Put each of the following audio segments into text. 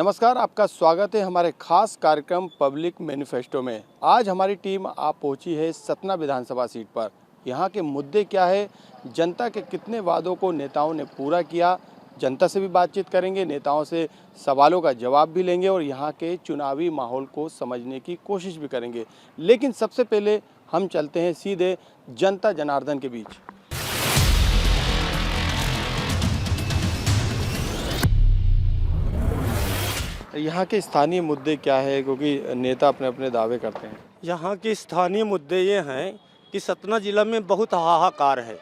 नमस्कार, आपका स्वागत है हमारे खास कार्यक्रम पब्लिक मैनिफेस्टो में। आज हमारी टीम आप पहुंची है सतना विधानसभा सीट पर। यहां के मुद्दे क्या है, जनता के कितने वादों को नेताओं ने पूरा किया, जनता से भी बातचीत करेंगे, नेताओं से सवालों का जवाब भी लेंगे और यहां के चुनावी माहौल को समझने की कोशिश भी करेंगे। लेकिन सबसे पहले हम चलते हैं सीधे जनता जनार्दन के बीच। यहाँ के स्थानीय मुद्दे क्या है, क्योंकि नेता अपने अपने दावे करते हैं। यहाँ के स्थानीय मुद्दे ये हैं कि सतना जिला में बहुत हाहाकार है।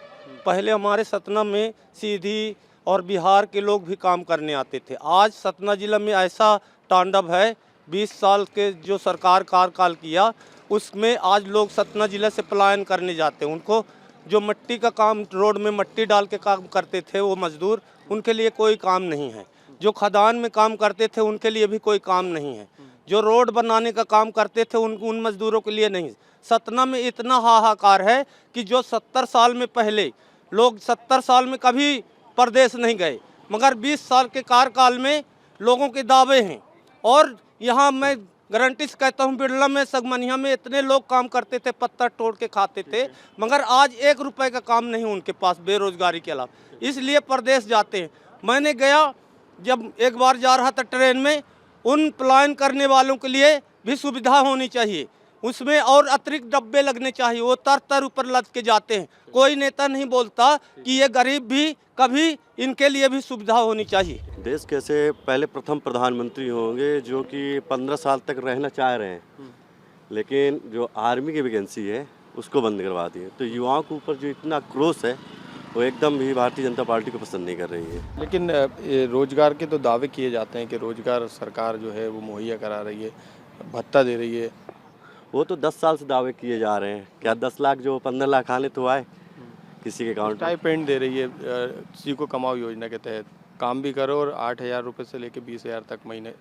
पहले हमारे सतना में सीधी और बिहार के लोग भी काम करने आते थे। आज सतना जिला में ऐसा तांडव है, 20 साल के जो सरकार कार्यकाल किया उसमें आज लोग सतना जिला से पलायन करने जाते हैं। उनको जो मिट्टी का काम, रोड में मिट्टी डाल के काम करते थे वो मजदूर, उनके लिए कोई काम नहीं है। जो खदान में काम करते थे उनके लिए भी कोई काम नहीं है। जो रोड बनाने का काम करते थे उन मजदूरों के लिए नहीं। सतना में इतना हाहाकार है कि जो 70 साल में पहले लोग 70 साल में कभी परदेश नहीं गए, मगर 20 साल के कार्यकाल में लोगों के दावे हैं। और यहाँ मैं गारंटी से कहता हूँ, बिरला में, सगमनिया में इतने लोग काम करते थे, पत्थर तोड़ के खाते थे, मगर आज 1 रुपए का काम नहीं उनके पास, बेरोजगारी के अलावा, इसलिए परदेश जाते हैं। मैंने गया, जब एक बार जा रहा था ट्रेन में, उन पलायन करने वालों के लिए भी सुविधा होनी चाहिए, उसमें और अतिरिक्त डब्बे लगने चाहिए। वो तर ऊपर लद के जाते हैं। कोई नेता नहीं बोलता कि ये गरीब भी कभी इनके लिए भी सुविधा होनी चाहिए। देश कैसे पहले प्रथम प्रधानमंत्री होंगे जो कि 15 साल तक रहना चाह रहे हैं, लेकिन जो आर्मी की वैकेंसी है उसको बंद करवा दी है। तो युवाओं के ऊपर जो इतना क्रोध है वो एकदम भी भारतीय जनता पार्टी को पसंद नहीं कर रही है। लेकिन रोजगार के तो दावे किए जाते हैं कि रोजगार सरकार जो है वो मुहैया करा रही है, भत्ता दे रही है। वो तो 10 साल से दावे किए जा रहे हैं। क्या 10 लाख जो 15 लाख आने तो आए किसी के अकाउंट में? स्टाइपेंड दे रही है, सीखो कमाओ योजना के तहत काम भी करो, और 8,000 रुपये से लेकर 20,000 तक महीने।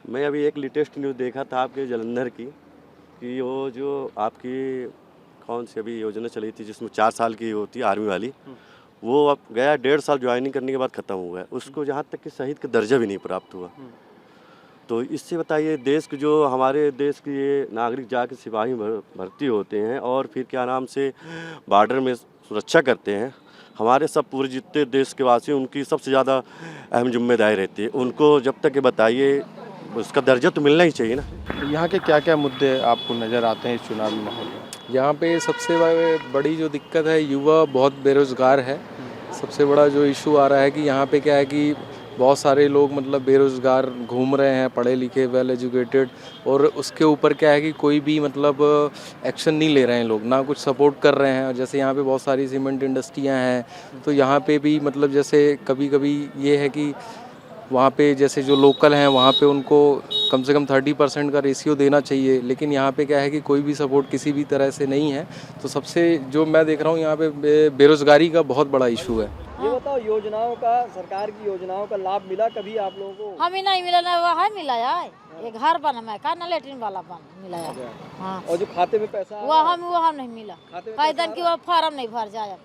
मैं अभी एक लेटेस्ट न्यूज़ देखा था आपके जलंधर की, कि वो जो आपकी कौन सी अभी योजना चली थी जिसमें 4 साल की होती है आर्मी वाली, वो अब गया 1.5 साल ज्वाइनिंग करने के बाद ख़त्म हो गया, उसको जहाँ तक कि शहीद का दर्जा भी नहीं प्राप्त हुआ। तो इससे बताइए, देश के जो हमारे देश के ये नागरिक जाके सिपाही भर्ती होते हैं और फिर क्या नाम से बॉर्डर में सुरक्षा करते हैं, हमारे सब पूरे जितने देश के वासी, उनकी सबसे ज़्यादा अहम जिम्मेदारी रहती है। उनको जब तक ये बताइए उसका दर्जा तो मिलना ही चाहिए ना। यहाँ के क्या क्या मुद्दे आपको नज़र आते हैं इस चुनावी माहौल में? यहाँ पे सबसे बड़ी जो दिक्कत है, युवा बहुत बेरोज़गार है। सबसे बड़ा जो इशू आ रहा है कि यहाँ पे क्या है कि बहुत सारे लोग मतलब बेरोज़गार घूम रहे हैं, पढ़े लिखे, वेल एजुकेटेड, और उसके ऊपर क्या है कि कोई भी मतलब एक्शन नहीं ले रहे हैं लोग, ना कुछ सपोर्ट कर रहे हैं। जैसे यहाँ पे बहुत सारी सीमेंट इंडस्ट्रियाँ हैं, तो यहाँ पे भी मतलब जैसे कभी कभी ये है कि वहाँ पे जैसे जो लोकल हैं वहाँ पे उनको कम से कम 30% का रेशियो देना चाहिए, लेकिन यहाँ पे क्या है कि कोई भी सपोर्ट किसी भी तरह से नहीं है। तो सबसे जो मैं देख रहा हूँ यहाँ पे बेरोज़गारी का बहुत बड़ा इशू है। ये बताओ, योजनाओं का, सरकार की योजनाओं का लाभ मिला कभी आप लोगों को? हमें नहीं मिला, ना वहाँ मिला यार, ये घर बना मैं का ना लेटरिन वाला बन मिला यार। हाँ। और जो खाते में पैसा वो हम नहीं मिला, कई दिन की वो फार्म नहीं भर जाए।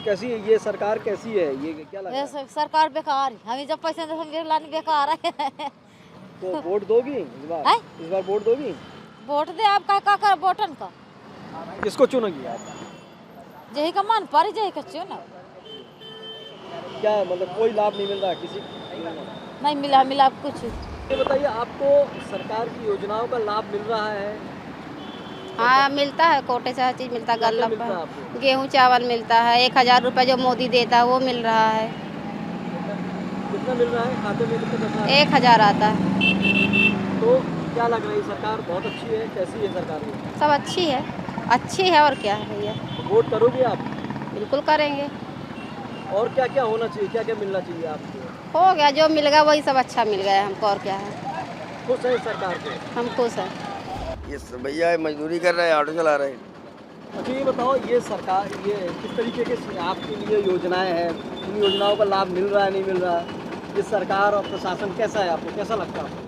कैसी है ये सरकार, कैसी है ये, क्या लगता है? सरकार बेकार, हमें जब पैसे लाने बेकार है। तो वोट दोगी इस बार? इस बार वोट दोगी? वोट दे, आप का कर वोटन का किसको चुनोगी आप? जही का मन पर जही का चुनो। क्या मतलब कोई लाभ नहीं मिल रहा किसी? नहीं मिला कुछ। ये बताइए, आपको सरकार की योजनाओं का लाभ मिल रहा है? हाँ, मिलता है, कोटे से हर चीज़ मिलता है। क्या मिलता है गल्ला, आपको? गेहूँ चावल मिलता है। 1,000 रुपये जो मोदी देता है वो मिल रहा है। कितना मिल रहा है खाते में, कितना पैसा? 1,000 आता है। तो क्या लग रहा है, सरकार बहुत अच्छी है? कैसी है सरकार ये? सब अच्छी है और क्या है भैया। वोट करोगे आप? बिल्कुल करेंगे। और क्या क्या होना चाहिए, क्या क्या मिलना चाहिए आपको? हो गया, जो मिल गया वही सब अच्छा मिल गया हमको, और क्या है। खुश है सरकार से? हम खुश हैं। ये भैया मजदूरी कर रहे हैं, ऑटो चला रहे हैं। अच्छा, ये बताओ, ये सरकार ये किस तरीके के आपके लिए योजनाएं हैं, इन योजनाओं का लाभ मिल रहा है, नहीं मिल रहा है? ये सरकार और प्रशासन कैसा है, आपको कैसा लगता है?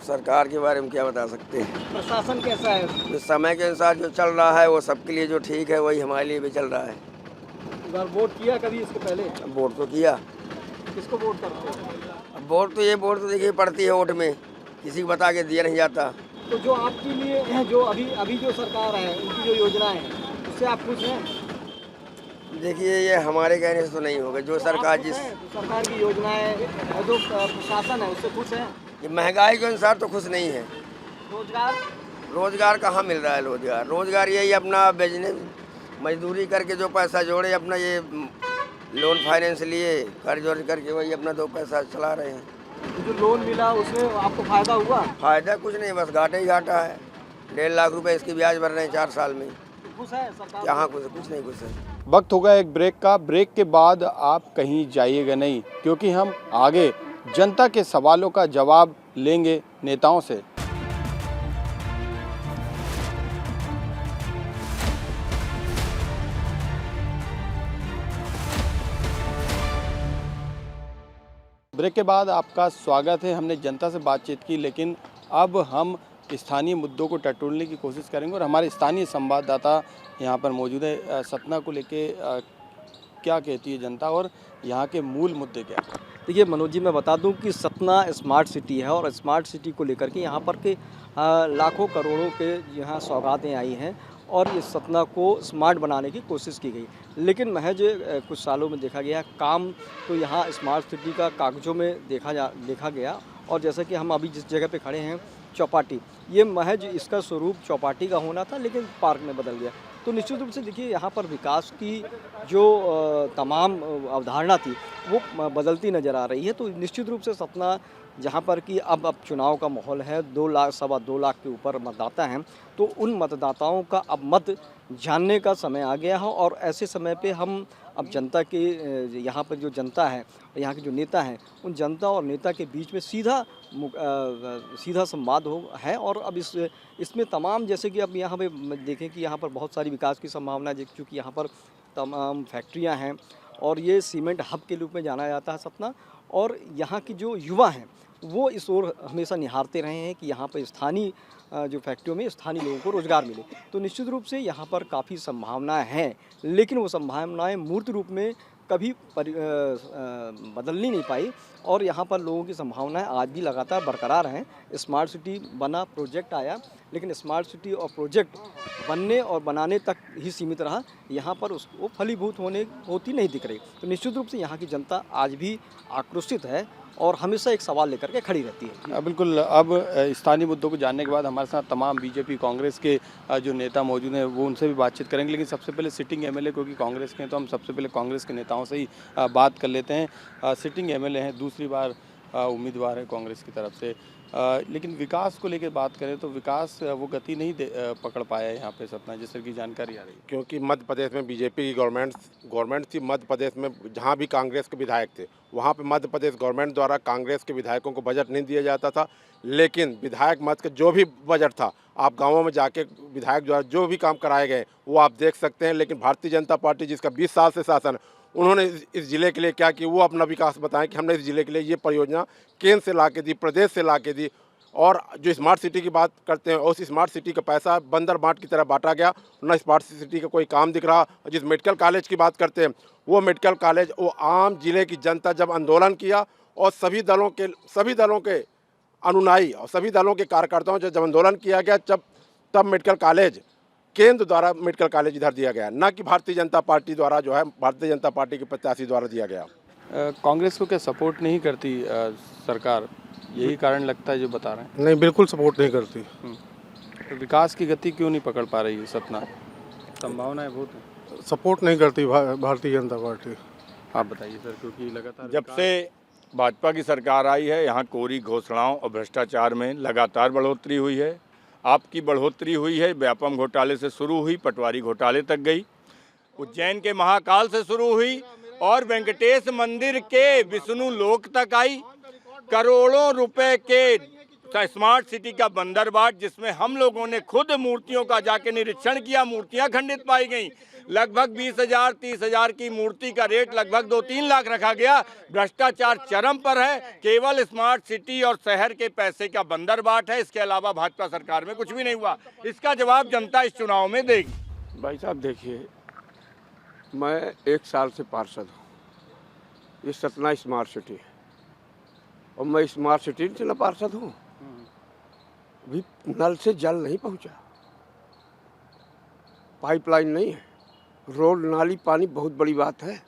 सरकार के बारे में क्या बता सकते हैं? प्रशासन कैसा है? जो समय के अनुसार जो चल रहा है वो सबके लिए जो ठीक है वही हमारे लिए भी चल रहा है। इस बार वोट किया कभी इसके पहले? वोट तो किया। किसको वोट करते हो? वोट तो देखिए पड़ती है वोट में, किसी को बता के दिया नहीं जाता। तो जो आपके लिए जो अभी जो सरकार है उनकी जो योजना है उससे आप खुश हैं? देखिए ये हमारे कहने से तो नहीं होगा। जो सरकार जिस जो सरकार की योजनाएं और जो प्रशासन है उससे खुश हैं? ये महंगाई के अनुसार तो खुश नहीं है। रोजगार कहाँ मिल रहा है? रोजगार यही अपना बिजनेस मजदूरी करके जो पैसा जोड़े, अपना ये लोन फाइनेंस लिए कर्ज वर्ज करके वही अपना 2 पैसा चला रहे हैं। तो जो लोन मिला उसमें आपको फायदा हुआ? फायदा कुछ नहीं, बस घाटा ही घाटा है। 1.5 लाख रुपए इसकी ब्याज भर रहे हैं 4 साल में। खुश है सरकार? यहाँ कुछ नहीं खुश है। वक्त होगा एक ब्रेक का। ब्रेक के बाद आप कहीं जाइएगा नहीं, क्योंकि हम आगे जनता के सवालों का जवाब लेंगे नेताओं से। ब्रेक के बाद आपका स्वागत है। हमने जनता से बातचीत की, लेकिन अब हम स्थानीय मुद्दों को टटोलने की कोशिश करेंगे और हमारे स्थानीय संवाददाता यहाँ पर मौजूद है। सतना को लेके क्या कहती है जनता और यहाँ के मूल मुद्दे क्या? देखिए मनोज जी, मैं बता दूं कि सतना स्मार्ट सिटी है और स्मार्ट सिटी को लेकर के यहाँ पर के लाखों करोड़ों के यहाँ सौगातें आई हैं और इस सतना को स्मार्ट बनाने की कोशिश की गई। लेकिन महज कुछ सालों में देखा गया काम तो यहाँ स्मार्ट सिटी का कागज़ों में देखा गया। और जैसा कि हम अभी जिस जगह पे खड़े हैं चौपाटी, ये महज इसका स्वरूप चौपाटी का होना था लेकिन पार्क में बदल गया। तो निश्चित रूप से देखिए यहाँ पर विकास की जो तमाम अवधारणा थी वो बदलती नज़र आ रही है। तो निश्चित रूप से सतना जहाँ पर कि अब चुनाव का माहौल है, 2 लाख के ऊपर मतदाता हैं, तो उन मतदाताओं का अब मत जानने का समय आ गया है। और ऐसे समय पे हम अब जनता के यहाँ पर जो जनता है, यहाँ के जो नेता हैं, उन जनता और नेता के बीच में सीधा संवाद है। और अब इसमें तमाम, जैसे कि अब यहाँ पे देखें कि यहाँ पर बहुत सारी विकास की संभावना है, क्योंकि यहाँ पर तमाम फैक्ट्रियाँ हैं और ये सीमेंट हब के रूप में जाना जाता है सतना। और यहाँ की जो युवा हैं वो इस ओर हमेशा निहारते रहे हैं कि यहाँ पर स्थानीय जो फैक्ट्रियों में स्थानीय लोगों को रोज़गार मिले। तो निश्चित रूप से यहाँ पर काफ़ी संभावनाएं हैं, लेकिन वो संभावनाएं मूर्त रूप में कभी बदलनी नहीं पाई और यहाँ पर लोगों की संभावनाएं आज भी लगातार बरकरार हैं। स्मार्ट सिटी बना, प्रोजेक्ट आया, लेकिन स्मार्ट सिटी और प्रोजेक्ट बनने और बनाने तक ही सीमित रहा, यहाँ पर उसको फलीभूत होती नहीं दिख रही। तो निश्चित रूप से यहाँ की जनता आज भी आक्रोशित है और हमेशा एक सवाल लेकर के खड़ी रहती है। बिल्कुल। अब स्थानीय मुद्दों को जानने के बाद हमारे साथ तमाम बीजेपी कांग्रेस के जो नेता मौजूद हैं वो उनसे भी बातचीत करेंगे, लेकिन सबसे पहले सिटिंग एमएलए, क्योंकि कांग्रेस के हैं तो हम सबसे पहले कांग्रेस के नेताओं से ही बात कर लेते हैं। सिटिंग एमएलए हैं, दूसरी बार उम्मीदवार है कांग्रेस की तरफ से, लेकिन विकास को लेकर बात करें तो विकास वो गति नहीं पकड़ पाया यहाँ पे सतना, जिस तरह की जानकारी आ रही है। क्योंकि मध्य प्रदेश में बीजेपी की गवर्नमेंट थी। मध्य प्रदेश में जहाँ भी कांग्रेस के विधायक थे वहाँ पे मध्य प्रदेश गवर्नमेंट द्वारा कांग्रेस के विधायकों को बजट नहीं दिया जाता था, लेकिन विधायक मत का जो भी बजट था, आप गाँवों में जाके विधायक द्वारा जो भी काम कराए गए वो आप देख सकते हैं। लेकिन भारतीय जनता पार्टी जिसका 20 साल से शासन, उन्होंने इस ज़िले के लिए क्या कि वो अपना विकास बताएं कि हमने इस ज़िले के लिए ये परियोजना केंद्र से ला के दी, प्रदेश से ला के दी। और जो स्मार्ट सिटी की बात करते हैं, उस स्मार्ट सिटी का पैसा बंदर बाट की तरह बांटा गया, न स्मार्ट सिटी का कोई काम दिख रहा। जिस मेडिकल कॉलेज की बात करते हैं, वो मेडिकल कॉलेज वो आम जिले की जनता जब आंदोलन किया और सभी दलों के अनुयायी और सभी दलों के कार्यकर्ताओं जब आंदोलन किया गया, तब मेडिकल कॉलेज केंद्र द्वारा मेडिकल कॉलेज इधर दिया गया, न कि भारतीय जनता पार्टी द्वारा, जो है भारतीय जनता पार्टी के प्रत्याशी द्वारा दिया गया। कांग्रेस को क्या सपोर्ट नहीं करती सरकार, यही कारण लगता है जो बता रहे हैं? नहीं, बिल्कुल सपोर्ट नहीं करती। तो विकास की गति क्यों नहीं पकड़ पा रही है सतना? संभावनाएं बहुत है। सपोर्ट नहीं करती भारतीय जनता पार्टी। आप बताइए सर, क्योंकि लगातार जब से भाजपा की सरकार आई है यहाँ कोरी घोषणाओं और भ्रष्टाचार में लगातार बढ़ोतरी हुई है। आपकी बढ़ोतरी हुई है, व्यापम घोटाले से शुरू हुई, पटवारी घोटाले तक गई, उज्जैन के महाकाल से शुरू हुई और वेंकटेश मंदिर के विष्णु लोक तक आई। करोड़ों रुपए के स्मार्ट सिटी का बंदरबाट, जिसमें हम लोगों ने खुद मूर्तियों का जाके निरीक्षण किया, मूर्तियां खंडित पाई गई। लगभग 20,000 30,000 की मूर्ति का रेट लगभग 2-3 लाख रखा गया। भ्रष्टाचार चरम पर है। केवल स्मार्ट सिटी और शहर के पैसे का बंदरबाट है, इसके अलावा भाजपा सरकार में कुछ भी नहीं हुआ। इसका जवाब जनता इस चुनाव में देगी। भाई साहब देखिए, मैं 1 साल से पार्षद हूँ। ये सतना स्मार्ट सिटी है और मैं स्मार्ट सिटी से न पार्षद हूँ। अभी नल से जल नहीं पहुँचा, पाइपलाइन नहीं है, रोड नाली पानी बहुत बड़ी बात है।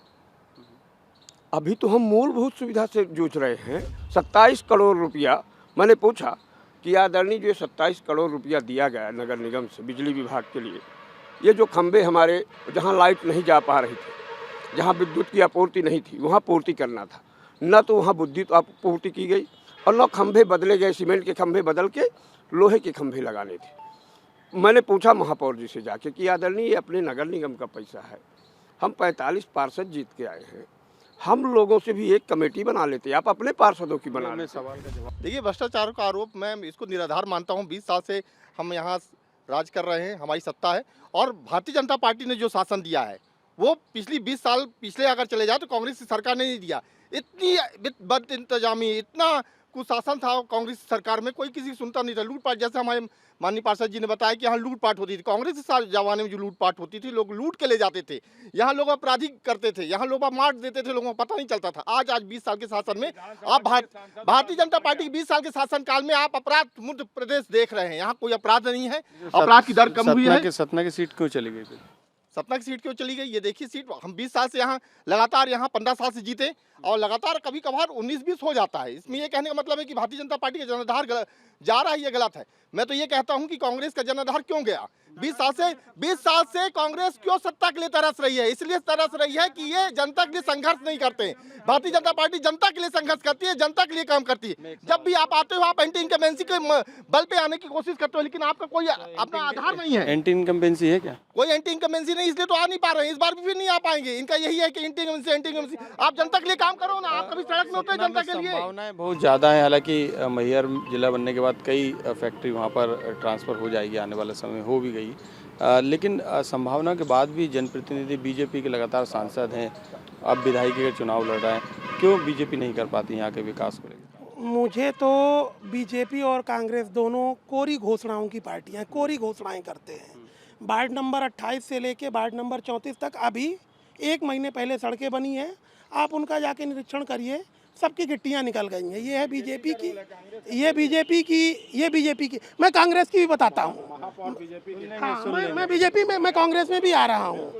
अभी तो हम मूलभूत सुविधा से जूझ रहे हैं। 27 करोड़ रुपया मैंने पूछा कि आदरणीय जो 27 करोड़ रुपया दिया गया नगर निगम से बिजली विभाग के लिए, ये जो खंभे हमारे जहाँ लाइट नहीं जा पा रही थी, जहाँ विद्युत की आपूर्ति नहीं थी, वहाँ पूर्ति करना था। न तो वहाँ विद्युत आपूर्ति की गई और न खंभे बदले गए, सीमेंट के खंभे बदल के लोहे के खंभे लगाने थे। मैंने पूछा महापौर जी से जाके कि आदरणीय ये अपने नगर निगम का पैसा है, हम 45 पार्षद जीत के आए हैं, हम लोगों से भी एक कमेटी बना लेते, आप अपने पार्षदों की बना लेते। सवाल का जवाब देखिए, भ्रष्टाचार का आरोप मैं इसको निराधार मानता हूँ। 20 साल से हम यहाँ राज कर रहे हैं, हमारी सत्ता है और भारतीय जनता पार्टी ने जो शासन दिया है वो पिछली 20 साल पिछले अगर चले जाए तो कांग्रेस की सरकार ने नहीं दिया। इतनी बद इंतजामी, इतना कुशासन था कांग्रेस सरकार में, कोई किसी की सुनता नहीं था। लूटपाट, जैसे हमारे माननीय पार्षद जी ने बताया कि यहाँ लूटपाट होती थी। कांग्रेस के जमाने में जो लूटपाट होती थी, लोग लूट के ले जाते थे, यहाँ लोग अपराधी करते थे, यहाँ लोग मार देते थे, लोगों को पता नहीं चलता था। आज 20 साल के शासन में आप भारतीय जनता पार्टी के 20 साल के शासन काल में आप अपराध मुक्त प्रदेश देख रहे हैं। यहाँ कोई अपराध नहीं है, अपराध की दर कम हुई है। सतना की सीट क्यों चली गई? सतना की सीट क्यों चली गई? ये देखिए, सीट हम 20 साल से यहाँ लगातार 15 साल से जीते और लगातार कभी कभार 19-20 हो जाता है। इसमें ये कहने का मतलब है कि भारतीय जनता पार्टी का जनाधार जा रहा है, ये गलत है। मैं तो ये कहता हूँ कि कांग्रेस का जनाधार क्यों गया? 20 साल से कांग्रेस क्यों सत्ता के लिए तरस रही है? इसलिए तरस रही है कि ये जनता के लिए संघर्ष नहीं करते। भारतीय जनता पार्टी जनता के लिए संघर्ष करती है, जनता के लिए काम करती है। जब भी आप आते हो, आप एंटी इनकम्बेंसी के बल पे आने की कोशिश करते हो, लेकिन आपका कोई अपना आधार नहीं है। एंटी इनकम्बेंसी है क्या? कोई एंटी इनकम्बेंसी नहीं, इसलिए तो आ नहीं पा रहे हैं। इस बार भी नहीं आ पाएंगे। इनका यही है कि एंटी इनकम्बेंसी। आप जनता के लिए काम करो ना, आप कभी सड़क में उतरे जनता के लिए। संभावनाएं बहुत ज़्यादा है। हालांकि मैहर जिला बनने के बाद कई फैक्ट्री वहाँ पर ट्रांसफ़र हो जाएगी, आने वाले समय हो भी गई। लेकिन संभावना के बाद भी जनप्रतिनिधि बीजेपी के लगातार सांसद हैं, अब विधायकी का चुनाव लड़ रहे हैं, क्यों बीजेपी नहीं कर पाती यहाँ के विकास को लेकर? मुझे तो बीजेपी और कांग्रेस दोनों कोरी घोषणाओं की पार्टियां, कोरी घोषणाएं करते हैं। वार्ड नंबर 28 से लेके वार्ड नंबर 34 तक अभी 1 महीने पहले सड़कें बनी हैं। आप उनका जाके निरीक्षण करिए, सबकी गिट्टियां निकल गई हैं। ये है बीजेपी की, ये बीजेपी की। मैं कांग्रेस की भी बताता हूँ। मैं बीजेपी में, मैं कांग्रेस में भी आ रहा हूँ।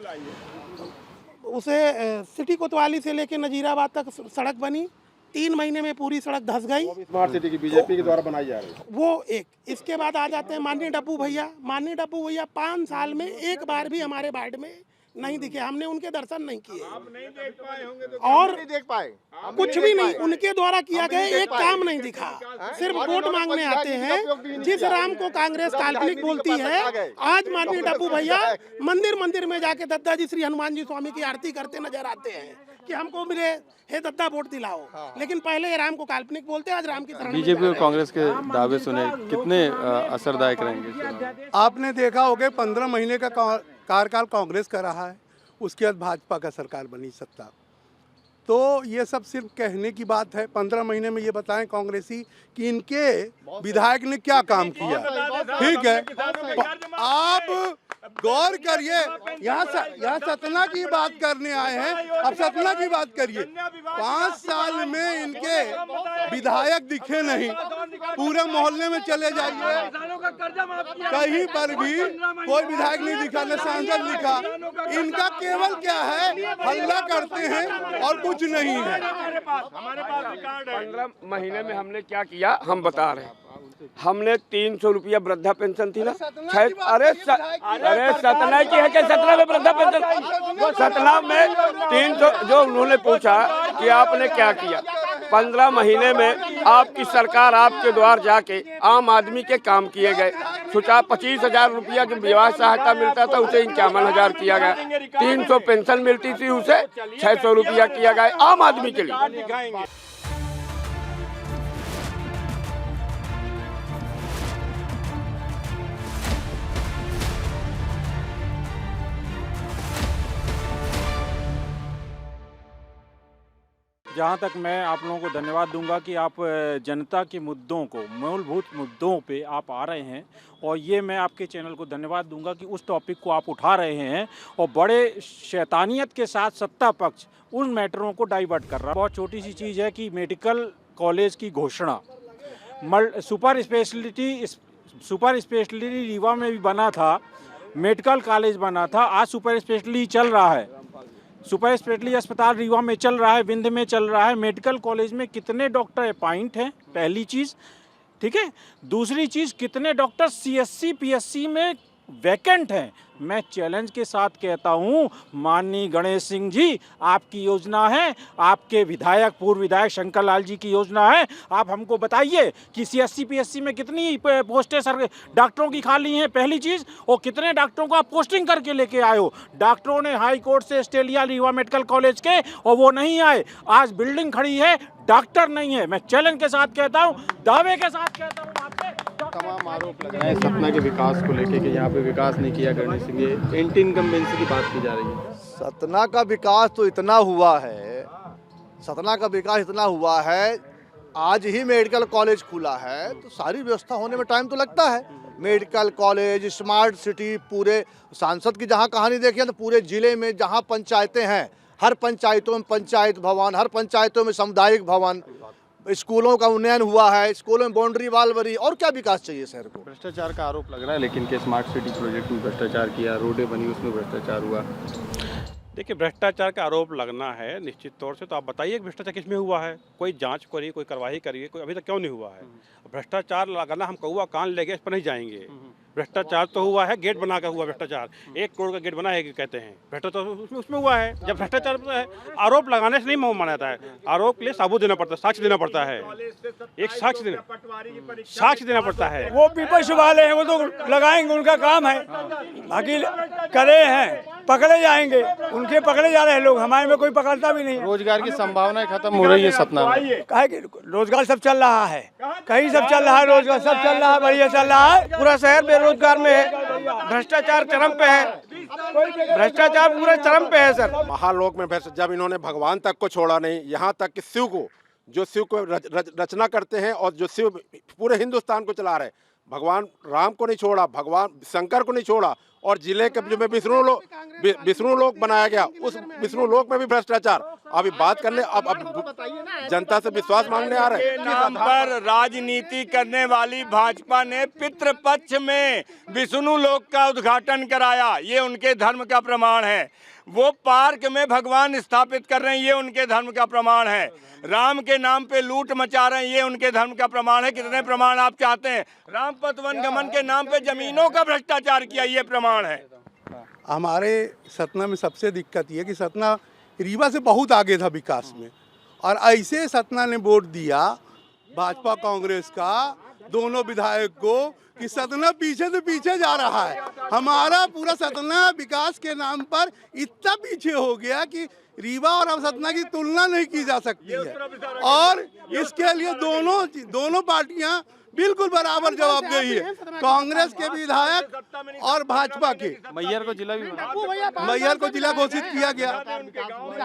उसे सिटी कोतवाली से लेके नजीराबाद तक सड़क बनी, 3 महीने में पूरी सड़क धंस गई। स्मार्ट सिटी की बीजेपी के द्वारा बनाई जा रही है वो एक। इसके बाद आ जाते हैं माननीय डब्बू भैया 5 साल में एक बार भी हमारे वार्ड में नहीं दिखे। हमने उनके दर्शन नहीं किए। आप नहीं देख पाए होंगे तो और नहीं देख पाए, कुछ भी नहीं उनके द्वारा किया गया एक काम नहीं दिखा। सिर्फ वोट मांगने आते हैं। जिस राम को कांग्रेस काल्पनिक बोलती है, आज माननीय डब्बू भैया मंदिर में जाके दद्दा जी श्री हनुमान जी स्वामी की आरती करते नजर आते हैं कि हमको मिले, हे दद्दा वोट दिलाओ। लेकिन पहले राम को काल्पनिक बोलते, आज राम की तरह। बीजेपी और कांग्रेस के दावे सुने, कितने असरदायक रहेंगे? आपने देखा होगा 15 महीने का कार्यकाल कांग्रेस का रहा है, उसके बाद भाजपा का सरकार बनी सत्ता। तो ये सब सिर्फ कहने की बात है। 15 महीने में ये बताएं कांग्रेसी कि इनके विधायक ने क्या काम किया। ठीक है, आप गौर करिए। यहाँ सतना की बात करने आए हैं, अब सतना की बात करिए। 5 साल में इनके विधायक दिखे नहीं। पूरे मोहल्ले में चले जाइए, कहीं पर भी कोई विधायक नहीं दिखा, न सांसद दिखा। इनका केवल क्या है, हल्ला करते हैं और कुछ नहीं है। 15 महीने में हमने क्या किया हम बता रहे हैं। हमने 300 रुपया वृद्धा पेंशन थी ना, अरे सतना की है क्या? सतना में वृद्धा पेंशन, सतना में 300। जो उन्होंने पूछा कि आपने क्या किया 15 महीने में, आपकी सरकार आपके द्वार जाके आम आदमी के काम किए गए। सोचा 25,000 रुपया जो विवाह सहायता मिलता था उसे 51,000 किया गया। 300 पेंशन मिलती थी उसे 600 रुपया किया गया आम आदमी के लिए। जहाँ तक मैं आप लोगों को धन्यवाद दूंगा कि आप जनता के मुद्दों को, मूलभूत मुद्दों पे आप आ रहे हैं, और ये मैं आपके चैनल को धन्यवाद दूंगा कि उस टॉपिक को आप उठा रहे हैं और बड़े शैतानियत के साथ सत्ता पक्ष उन मैटरों को डाइवर्ट कर रहा है। बहुत छोटी सी चीज़ है कि मेडिकल कॉलेज की घोषणा, सुपर स्पेशलिटी रीवा में भी बना था, मेडिकल कॉलेज बना था, आज सुपर स्पेशलिटी चल रहा है, सुपर स्पेशलिटी अस्पताल रीवा में चल रहा है, विंध्य में चल रहा है। मेडिकल कॉलेज में कितने डॉक्टर अपॉइंट हैं, पहली चीज़, ठीक है। दूसरी चीज़, कितने डॉक्टर CSC PSC में वैकेंट हैं। मैं चैलेंज के साथ कहता हूं, माननीय गणेश सिंह जी, आपकी योजना है, आपके विधायक, पूर्व विधायक शंकर लाल जी की योजना है, आप हमको बताइए कि CSC PSC में कितनी पोस्टें डॉक्टरों की खाली हैं, पहली चीज़, और कितने डॉक्टरों को आप पोस्टिंग करके लेके आए हो। डॉक्टरों ने हाई कोर्ट से स्टे लिया रीवा मेडिकल कॉलेज के, और वो नहीं आए। आज बिल्डिंग खड़ी है, डॉक्टर नहीं है। मैं चैलेंज के साथ कहता हूँ, दावे के साथ कहता हूँ आपसे। तमाम आरोप लग रहे हैं सतना के विकास को लेके कि यहाँ पे विकास नहीं किया गणेश सिंह, ये एंटी इनकम्बेंसी की बात की जा रही है। सतना का विकास तो इतना हुआ है, सतना का विकास इतना हुआ है, आज ही मेडिकल कॉलेज खुला है, तो सारी व्यवस्था होने में टाइम तो लगता है। मेडिकल कॉलेज, स्मार्ट सिटी, पूरे सांसद की जहाँ कहानी देखिए तो पूरे ज़िले में जहाँ पंचायतें हैं, हर पंचायतों में पंचायत भवन, हर पंचायतों में सामुदायिक भवन, स्कूलों का उन्नयन हुआ है, स्कूलों में बाउंड्री वाल बनी, और क्या विकास चाहिए शहर को। भ्रष्टाचार का आरोप लग रहा है लेकिन कि स्मार्ट सिटी प्रोजेक्ट में भ्रष्टाचार किया, रोडें बनी उसमें भ्रष्टाचार हुआ। देखिए, भ्रष्टाचार का आरोप लगना है निश्चित तौर से, तो आप बताइए कि भ्रष्टाचार किस में हुआ है, कोई जांच करिए, कोई कार्रवाई करिए, कोई अभी तक क्यों नहीं हुआ है। भ्रष्टाचार लगना, हम कौवा कान ले गए इस पर नहीं जाएंगे। भ्रष्टाचार तो हुआ है, गेट बना कर हुआ भ्रष्टाचार, 1 करोड़ का गेट बना है कहते हैं, भ्रष्टाचार उसमें हुआ है। जब भ्रष्टाचार है, आरोप लगाने से नहीं माना जाता है, आरोप के लिए सबूत देना पड़ता है, साक्ष्य देना पड़ता है, एक साक्ष्य देना पड़ता है। वो विपक्ष वाले हैं, वो तो लगाएंगे, उनका काम है, बाकी करे हैं, पकड़े जाएंगे, उनके पकड़े जा रहे हैं लोग, हमारे में कोई पकड़ता भी नहीं। रोजगार की संभावनाएं खत्म हो रही है सतना में। काहे कि रोजगार सब चल रहा है, कहीं सब चल रहा है, रोजगार सब चल रहा है, बढ़िया चल रहा है। पूरा शहर बेरोजगार में है, भ्रष्टाचार चरम पे है, भ्रष्टाचार पूरे चरम पे है सर। महालोक में जब इन्होंने भगवान तक को छोड़ा नहीं, यहाँ तक कि शिव को, जो शिव को रचना करते हैं और जो शिव पूरे हिंदुस्तान को चला रहे, भगवान राम को नहीं छोड़ा, भगवान शंकर को नहीं छोड़ा, और जिले के जो में विष्णु लोक बनाया गया, उस विष्णु लोक में भी भ्रष्टाचार। अभी बात करने, अब जनता से विश्वास मांगने आ रहे हैं। नाम पर राजनीति करने वाली भाजपा ने पितृपक्ष में विष्णु लोक का उद्घाटन कराया, ये उनके धर्म का प्रमाण है। वो पार्क में भगवान स्थापित कर रहे हैं, ये उनके धर्म का प्रमाण है। राम के नाम पे लूट मचा रहे हैं, ये उनके धर्म का प्रमाण है। कितने प्रमाण आप चाहते हैं? रामपथ वनगमन के नाम पे जमीनों का भ्रष्टाचार किया, ये प्रमाण है। हमारे सतना में सबसे दिक्कत ये कि सतना रीवा से बहुत आगे था विकास में, और ऐसे सतना ने वोट दिया भाजपा कांग्रेस का दोनों विधायक को कि सतना पीछे से पीछे जा रहा है। हमारा पूरा सतना विकास के नाम पर इतना पीछे हो गया कि रीवा और अब सतना की तुलना नहीं की जा सकती है, और इसके लिए दोनों पार्टियां बिल्कुल बराबर जवाब दे रही है, कांग्रेस के विधायक और भाजपा के। मैयर को जिला घोषित किया गया,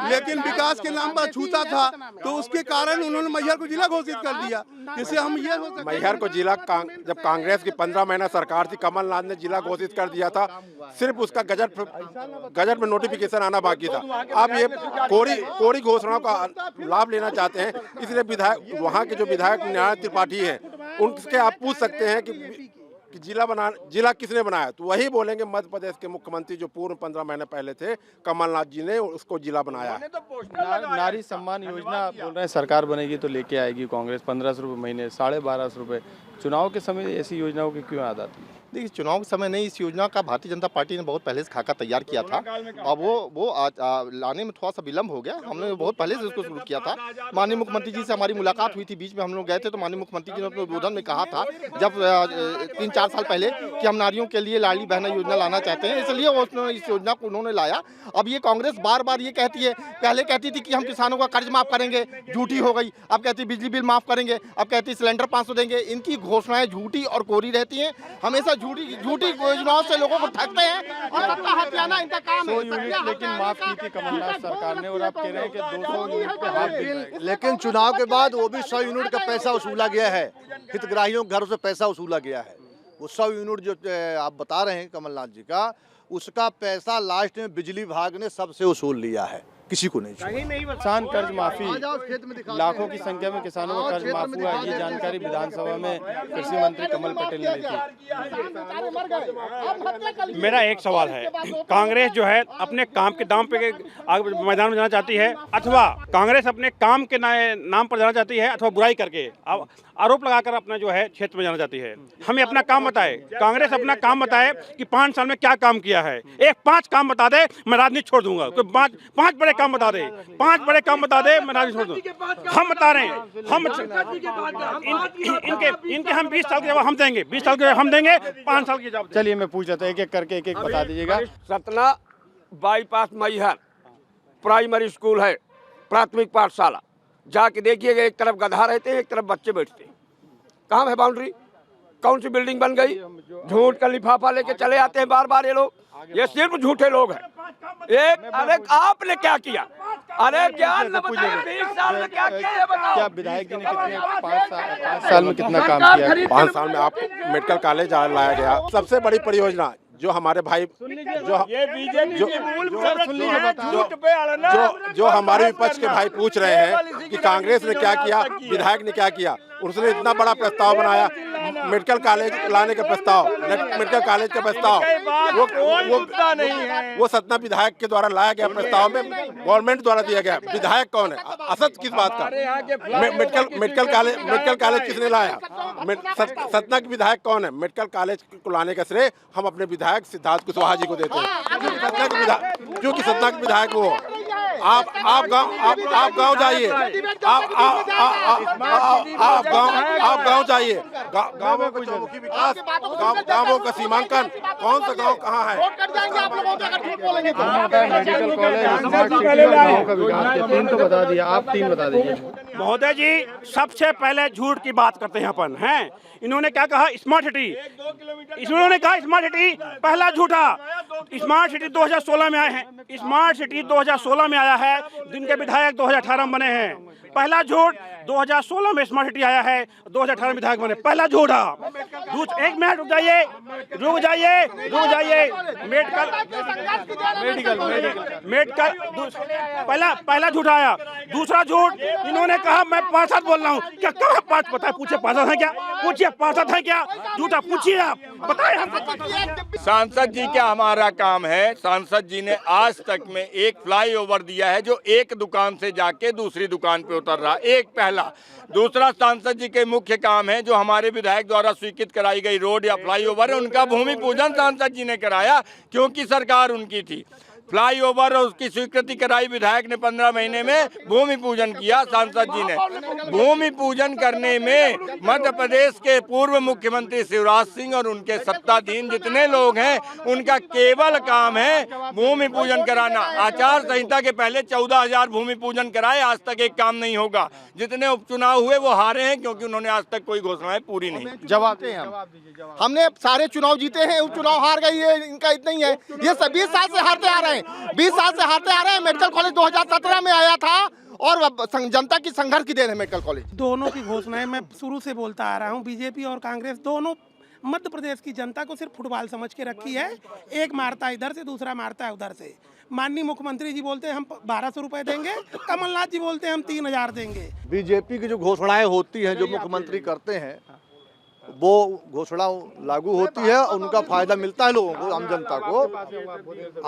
लेकिन विकास के नाम पर छूता था, तो उसके कारण उन्होंने मैयर को जिला घोषित कर दिया, जिससे हम ये हो सकते। मैहर को जिला जब कांग्रेस की 15 महीना सरकार थी, कमलनाथ ने जिला घोषित कर दिया था, सिर्फ उसका गजट में नोटिफिकेशन आना बाकी था। अब ये कोरी घोषणाओं का लाभ लेना चाहते हैं, इसलिए विधायक, वहाँ के जो विधायक न्याय त्रिपाठी हैं, उनसे आप पूछ सकते हैं कि जिला किसने बनाया, तो वही बोलेंगे मध्य प्रदेश के मुख्यमंत्री जो पूर्व 15 महीने पहले थे, कमलनाथ जी ने उसको जिला बनाया। नारी सम्मान योजना बोल रहे हैं सरकार बनेगी तो लेके आएगी कांग्रेस, 1500 रुपये महीने, 1250 रुपये। चुनाव के समय ऐसी योजनाओं की क्यों याद आती है? देखिए, चुनाव के समय नहीं, इस योजना का भारतीय जनता पार्टी ने बहुत पहले से खाका तैयार किया था, और वो लाने में थोड़ा सा विलम्ब हो गया। हमने बहुत पहले से उसको शुरू किया था। माननीय मुख्यमंत्री जी से हमारी मुलाकात हुई थी, बीच में हम लोग गए थे, तो माननीय मुख्यमंत्री जी ने अपने उद्बोधन में कहा था जब 3-4 साल पहले कि हम नारियों के लिए लाडली बहना योजना लाना चाहते हैं, इसलिए इस योजना को उन्होंने लाया। अब ये कांग्रेस बार बार ये कहती है, पहले कहती थी कि हम किसानों का कर्ज माफ करेंगे, झूठी हो गई। अब कहती बिजली बिल माफ करेंगे, अब कहती सिलेंडर 500 देंगे। इनकी घोषणाएं झूठी और कोरी रहती हैं, हमेशा झूठी योजनाओं से लोगों को ठगते हैं, और सत्ता हथियाना इनका काम है। 100 यूनिट लेकिन माफ की थी कमलनाथ सरकार ने, और आप कह रहे हैं कि 200 यूनिट पे हाथ दे रहे हैं। लेकिन चुनाव के बाद वो भी 100 यूनिट का पैसा वसूला गया है, हितग्राहियों के घरों से पैसा वसूला गया है। वो 100 यूनिट जो आप बता रहे हैं कमलनाथ जी का, उसका पैसा लास्ट में बिजली विभाग ने सबसे वसूल लिया है। किसी को नहीं छुआ। किसान कर्ज माफी, लाखों की संख्या में किसानों का कर्ज माफ हुआ। ये जानकारी विधानसभा में कृषि मंत्री कमल पटेल ने दी थी। मेरा एक सवाल है, कांग्रेस जो है अपने काम के दाम पे मैदान में जाना चाहती है, अथवा कांग्रेस अपने काम के नाम पर जाना चाहती है, अथवा बुराई करके आरोप लगाकर अपना जो है क्षेत्र में जाना चाहती है। हमें अपना काम बताए, कांग्रेस अपना काम बताए कि 5 साल में क्या काम किया है। एक 5 काम बता दे, मैं राजनीति छोड़ दूंगा। कोई 5 बड़े काम बता दे, 5 बड़े काम बता दे, मैं राजनीति छोड़ दूंगा। हम बता रहे हैं, इनके हम 20 साल के जवाब हम देंगे, 20 साल के जवाब हम देंगे, 5 साल के जवाब। चलिए मैं पूछ जाता, एक एक करके एक बता दीजिएगा। Satna bypass Maihar primary school है, प्राथमिक पाठशाला, जाके देखिएगा, एक तरफ गधा रहते हैं, एक तरफ बच्चे बैठते हैं। कहाँ है बाउंड्री? कौन सी बिल्डिंग बन गई? झूठ का लिफाफा लेके चले आते हैं बार बार ये लोग। ये सिर्फ झूठे लोग हैं। अरे आपने क्या किया? अरे ज्ञान न बताइए, 20 साल में क्या किया ये बताओ। क्या विधायक जी ने कितने 5 साल में कितना काम किया? 5 साल में आपको मेडिकल कॉलेज लाया गया। सबसे बड़ी परियोजना जो हमारे भाई जो हमारे विपक्ष के भाई पूछ रहे हैं कि कांग्रेस ने क्या किया, विधायक ने क्या किया, उसने इतना बड़ा प्रस्ताव बनाया, मेडिकल कॉलेज लाने का प्रस्ताव, मेडिकल कॉलेज का प्रस्ताव, वो सतना विधायक के द्वारा लाया गया प्रस्ताव में गवर्नमेंट द्वारा दिया गया। विधायक कौन है? असत किस बात का? मेडिकल कॉलेज किसने लाया? सतना के विधायक कौन है? मेडिकल कॉलेज को लाने का श्रेय हम अपने विधायक सिद्धार्थ कुशवाहा जी को देते हैं, क्योंकि सतना के विधायक वो। आप गांव जाइए, आप गांव जाइए, गांवों का चौमुखी विकास, गांवों का सीमांकन, कौन सा गांव कहाँ है? मेडिकल कॉलेज, गांव का विकास, 3 तो बता दिया, आप 3 बता दीजिए। महोदय जी, सबसे पहले झूठ की बात करते हैं अपन हैं। इन्होंने क्या कहा? Smart city. इन्होंने कहा स्मार्ट सिटी, पहला झूठा। स्मार्ट सिटी 2016 में आए हैं, स्मार्ट सिटी 2016 में आया है, जिनके विधायक 2018 में बने हैं। पहला झूठ, 2016 में स्मार्ट सिटी आया है, 2018 में विधायक बने, पहला झूठा। एक मिनट रुक जाइए। मेडिकल पहला झूठा आया। दूसरा झूठ, इन्होंने कहा मैं पार्षद बोल रहा हूँ। क्या कहा पार्षद? पता है, पूछे पार्षद है क्या? पूछिए पार्षद है क्या? झूठा पूछिए, आप बताए। सांसद जी क्या हमारा काम है? सांसद जी ने आज तक में एक फ्लाईओवर दिया है जो एक दुकान से जाके दूसरी दुकान पे उतर रहा, एक पहला। दूसरा, सांसद जी के मुख्य काम है जो हमारे विधायक द्वारा स्वीकृत कराई गई रोड या फ्लाईओवर है, उनका भूमि पूजन सांसद जी ने कराया, क्योंकि सरकार उनकी थी। फ्लाईओवर और उसकी स्वीकृति कराई विधायक ने 15 महीने में, भूमि पूजन किया सांसद जी ने। भूमि पूजन करने में मध्य प्रदेश के पूर्व मुख्यमंत्री शिवराज सिंह और उनके सत्ताधीन जितने लोग हैं, उनका केवल काम है भूमि पूजन कराना। आचार संहिता के पहले 14,000 भूमि पूजन कराए, आज तक एक काम नहीं होगा। जितने उपचुनाव हुए वो हारे हैं, क्योंकि उन्होंने आज तक कोई घोषणाएं पूरी नहीं। जवाब हमने सारे चुनाव जीते हैं, उपचुनाव हार गई है, इनका इतना ही है। ये 20 साल से हारते आ रहे हैं, 20 साल से हारते आ रहे हैं। मेडिकल कॉलेज 2017 में आया था और जनता की संघर्ष की देन है मेडिकल कॉलेज। दोनों की घोषणाएं मैं शुरू से बोलता आ रहा हूं, बीजेपी और कांग्रेस दोनों मध्य प्रदेश की जनता को सिर्फ फुटबॉल समझ के रखी है। एक मारता इधर से, दूसरा मारता है उधर से। माननीय मुख्यमंत्री जी बोलते हैं हम 1200 रुपए देंगे, कमलनाथ जी बोलते हैं हम 3000 देंगे। बीजेपी की जो घोषणाएं होती हैं, जो मुख्यमंत्री करते हैं, वो घोषणा लागू होती है और उनका फायदा मिलता है लोगों को, आम जनता को।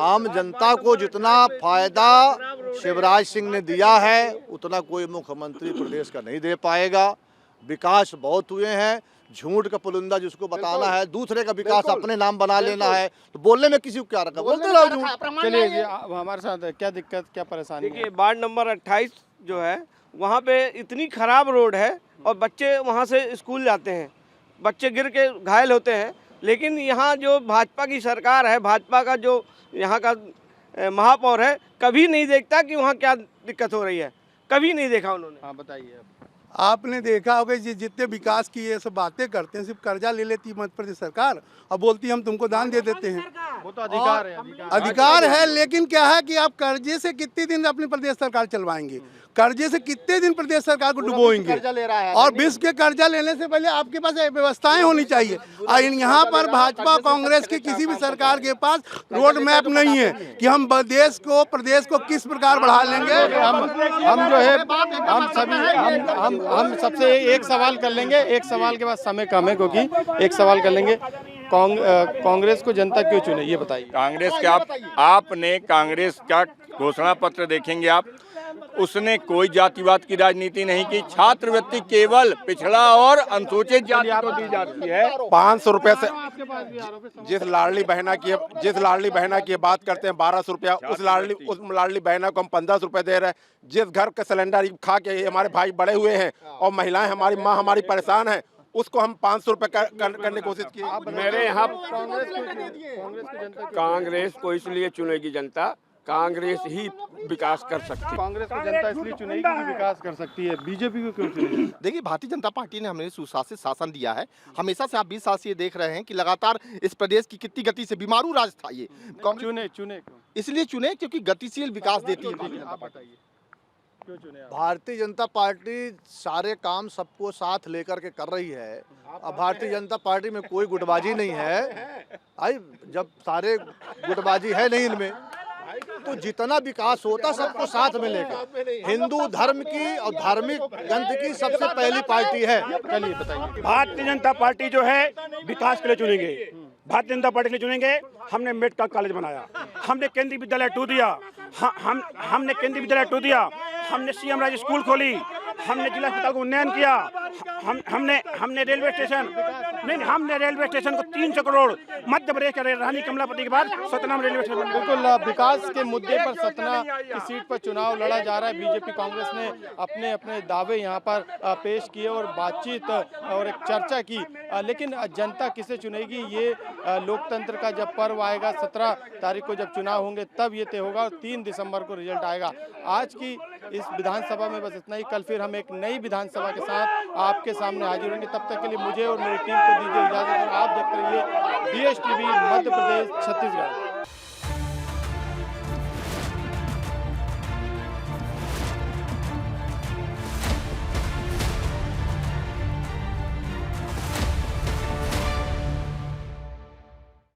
आम जनता को जितना फायदा शिवराज सिंह ने दिया है, उतना कोई मुख्यमंत्री प्रदेश का नहीं दे पाएगा। विकास बहुत हुए हैं, झूठ का पुलिंदा जिसको बताना है, दूसरे का विकास अपने नाम बना लेना है, तो बोलने में किसी को क्या रखा? बोलते रहो झूठ। चलिए हमारे साथ क्या दिक्कत, क्या परेशानी? देखिए, वार्ड नंबर 28 जो है, वहाँ पे इतनी खराब रोड है और बच्चे वहाँ से स्कूल जाते हैं, बच्चे गिर के घायल होते हैं। लेकिन यहाँ जो भाजपा की सरकार है, भाजपा का जो यहाँ का महापौर है, कभी नहीं देखता कि वहाँ क्या दिक्कत हो रही है, कभी नहीं देखा उन्होंने। हाँ बताइए। आपने देखा होगा जितने विकास की ये सब बातें करते हैं, सिर्फ कर्जा ले लेती मध्य प्रदेश सरकार और बोलती हम तुमको दान दे देते हैं। वो तो अधिकार है, अधिकार है, लेकिन क्या है कि आप कर्जे से कितने दिन अपनी प्रदेश सरकार चलवाएंगे, कर्जे से कितने दिन प्रदेश सरकार को डुबोएंगे। और विश्व के कर्जा लेने से पहले आपके पास व्यवस्थाएं होनी चाहिए। और यहाँ पर भाजपा कांग्रेस की किसी भी सरकार के पास रोड मैप नहीं है कि हम देश को प्रदेश को किस प्रकार बढ़ा लेंगे। हम जो है हम सभी हम सबसे एक सवाल कर लेंगे, एक सवाल के बाद समय कम है क्योंकि एक सवाल कर लेंगे। कांग्रेस को जनता क्यों चुने ये बताइए। कांग्रेस क्या आपने कांग्रेस का घोषणा पत्र देखेंगे आप, उसने कोई जातिवाद की राजनीति नहीं की। छात्रवृत्ति केवल पिछड़ा और अनुसूचित जाति को दी जाती है। 500 रुपए से जिस लाडली बहना की बात करते हैं 1200 रुपया, उस लाडली बहना को हम 1500 रुपए दे रहे हैं। जिस घर का सिलेंडर खा के हमारे भाई बड़े हुए हैं और महिलाएं हमारी माँ हमारी परेशान है, उसको हम 500 रुपए करने की कोशिश की। मेरे यहाँ कांग्रेस को इसलिए चुनेगी जनता, कांग्रेस ही विकास कर सकती है। कांग्रेस को जनता इसलिए चुनेगी कि विकास कर सकती है, बीजेपी को क्यों चुनेगी? देखिए, भारतीय जनता पार्टी ने हमें सुशासित शासन दिया है। हमेशा से आप 20 साल से ये देख रहे हैं कि लगातार इस प्रदेश की कितनी गति से बीमारू राज था ये। चुने इसलिए चुने क्योंकि गतिशील विकास देती है। आप बताइए क्यों चुने आप? भारतीय जनता पार्टी सारे काम सबको साथ लेकर के कर रही है। अब भारतीय जनता पार्टी में कोई गुटबाजी नहीं है। आई जब सारे गुटबाजी है नहीं इनमें, तो जितना विकास होता सबको साथ में लेकर। हिंदू धर्म की और धार्मिक ग्रंथ की सबसे पहली पार्टी है। चलिए बताइए। भारतीय जनता पार्टी जो है विकास के लिए चुनेंगे, भारतीय जनता पार्टी के लिए चुनेंगे। हमने मेडिकल कॉलेज बनाया, हमने केंद्रीय विद्यालय 2 दिया, हमने केंद्रीय विद्यालय 2 दिया, हमने सीएम राज स्कूल खोली, हमने जिला अस्पताल को उन्नयन किया, हमने रेलवे स्टेशन हमने रेलवे स्टेशन को 300 करोड़ मध्य प्रदेश के रानी कमलापति के बाद सतना में रेलवे स्टेशन। बिल्कुल विकास के मुद्दे पर सतना की सीट पर चुनाव लड़ा जा रहा है। बीजेपी कांग्रेस ने अपने अपने दावे यहाँ पर पेश किए और बातचीत और एक चर्चा की, लेकिन जनता किसे चुनेगी ये लोकतंत्र का जब पर्व आएगा 17 तारीख को जब चुनाव होंगे तब ये तय होगा और 3 दिसंबर को रिजल्ट आएगा। आज की इस विधानसभा में बस इतना ही। कल फिर हम एक नई विधानसभा के साथ आपके सामने हाजिर होंगे। तब तक के लिए मुझे और मेरी टीम को दीजिए इजाजत और आप देखते रहिए DSTV मध्य प्रदेश छत्तीसगढ़।